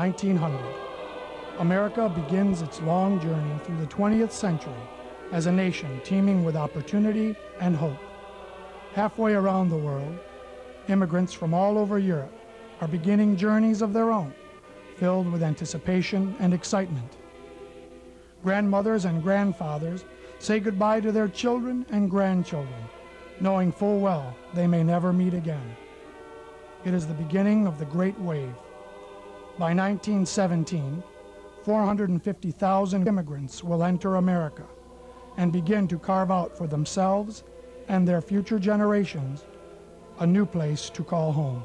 1900. America begins its long journey through the 20th century as a nation teeming with opportunity and hope. Halfway around the world, immigrants from all over Europe are beginning journeys of their own, filled with anticipation and excitement. Grandmothers and grandfathers say goodbye to their children and grandchildren, knowing full well they may never meet again. It is the beginning of the Great Wave. By 1917, 450,000 immigrants will enter America and begin to carve out for themselves and their future generations a new place to call home.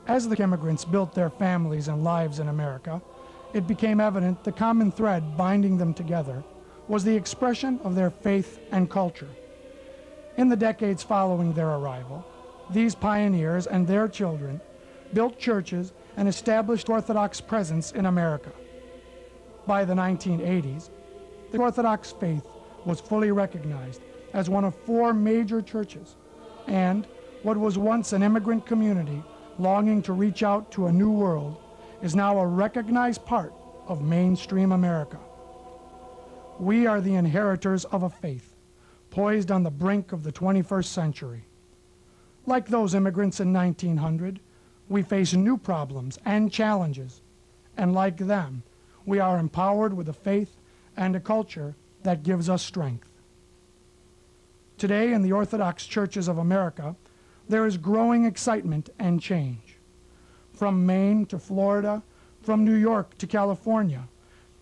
As the immigrants built their families and lives in America, it became evident the common thread binding them together was the expression of their faith and culture. In the decades following their arrival, these pioneers and their children built churches and established Orthodox presence in America. By the 1980s, the Orthodox faith was fully recognized as one of 4 major churches, and what was once an immigrant community longing to reach out to a new world is now a recognized part of mainstream America. We are the inheritors of a faith poised on the brink of the 21st century. Like those immigrants in 1900, we face new problems and challenges, and like them, we are empowered with a faith and a culture that gives us strength. Today in the Orthodox churches of America, there is growing excitement and change. From Maine to Florida, from New York to California,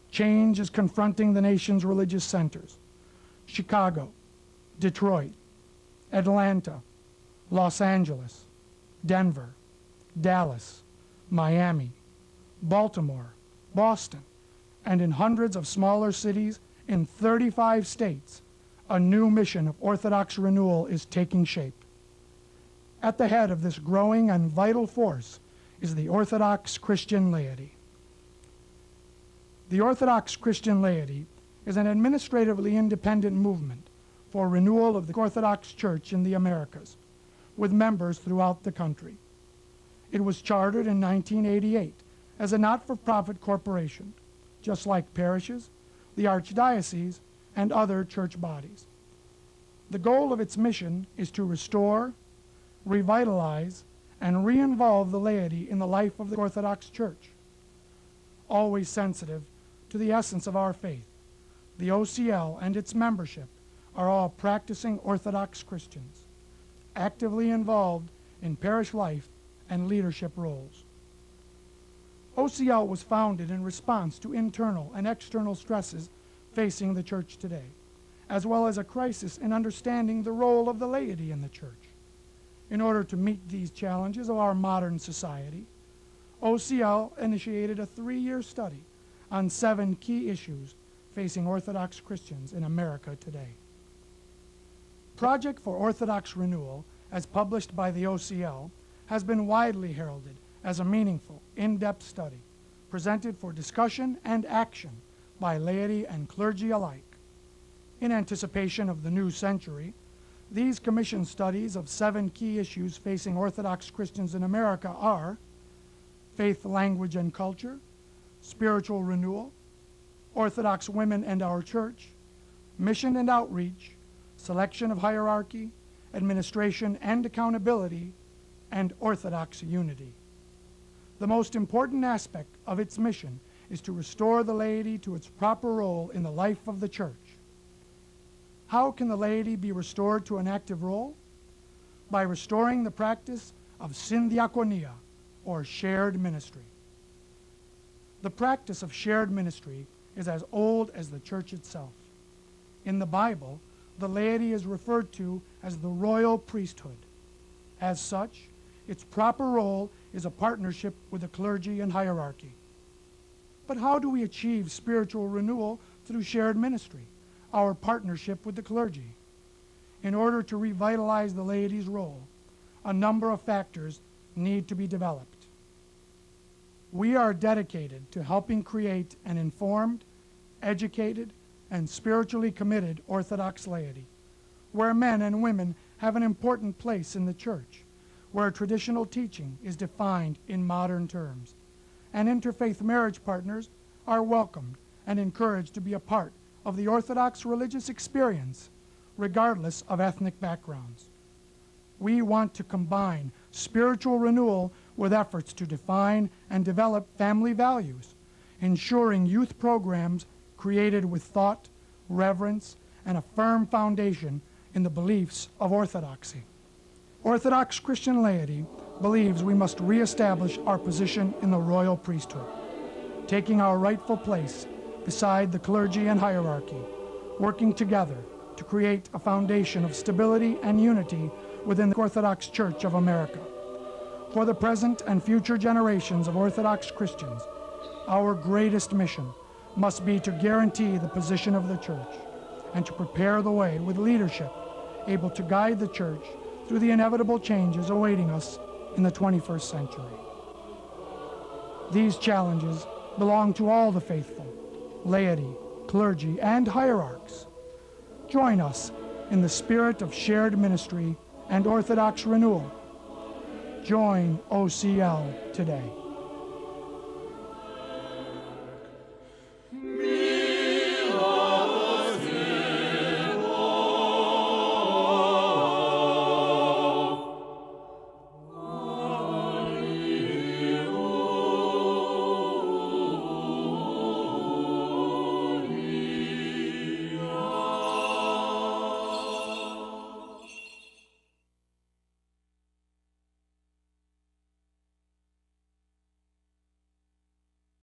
change is confronting the nation's religious centers. Chicago, Detroit, Atlanta, Los Angeles, Denver, Dallas, Miami, Baltimore, Boston, and in hundreds of smaller cities in 35 states, a new mission of Orthodox renewal is taking shape. At the head of this growing and vital force is the Orthodox Christian laity. The Orthodox Christian laity is an administratively independent movement for renewal of the Orthodox Church in the Americas, with members throughout the country. It was chartered in 1988 as a not-for-profit corporation, just like parishes, the archdiocese, and other church bodies. The goal of its mission is to restore, revitalize, and re-involve the laity in the life of the Orthodox Church. Always sensitive to the essence of our faith, the OCL and its membership are all practicing Orthodox Christians, actively involved in parish life and leadership roles. OCL was founded in response to internal and external stresses facing the church today, as well as a crisis in understanding the role of the laity in the church. In order to meet these challenges of our modern society, OCL initiated a 3-year study on 7 key issues facing Orthodox Christians in America today. Project for Orthodox Renewal, as published by the OCL, has been widely heralded as a meaningful, in-depth study presented for discussion and action by laity and clergy alike. In anticipation of the new century, these commissioned studies of 7 key issues facing Orthodox Christians in America are faith, language, and culture, spiritual renewal, Orthodox women and our church, mission and outreach, selection of hierarchy, administration and accountability, and Orthodox unity. The most important aspect of its mission is to restore the laity to its proper role in the life of the church. How can the laity be restored to an active role? By restoring the practice of syndiakonia, or shared ministry. The practice of shared ministry is as old as the church itself. In the Bible, the laity is referred to as the royal priesthood. As such, its proper role is a partnership with the clergy and hierarchy. But how do we achieve spiritual renewal through shared ministry, our partnership with the clergy? In order to revitalize the laity's role, a number of factors need to be developed. We are dedicated to helping create an informed, educated, and spiritually committed Orthodox laity, where men and women have an important place in the church, where traditional teaching is defined in modern terms, and interfaith marriage partners are welcomed and encouraged to be a part of the Orthodox religious experience, regardless of ethnic backgrounds. We want to combine spiritual renewal with efforts to define and develop family values, ensuring youth programs created with thought, reverence, and a firm foundation in the beliefs of Orthodoxy. Orthodox Christian laity believes we must reestablish our position in the royal priesthood, taking our rightful place beside the clergy and hierarchy, working together to create a foundation of stability and unity within the Orthodox Church of America. For the present and future generations of Orthodox Christians, our greatest mission must be to guarantee the position of the Church and to prepare the way with leadership able to guide the Church through the inevitable changes awaiting us in the 21st century. These challenges belong to all the faithful, laity, clergy, and hierarchs. Join us in the spirit of shared ministry and Orthodox renewal. Join OCL today.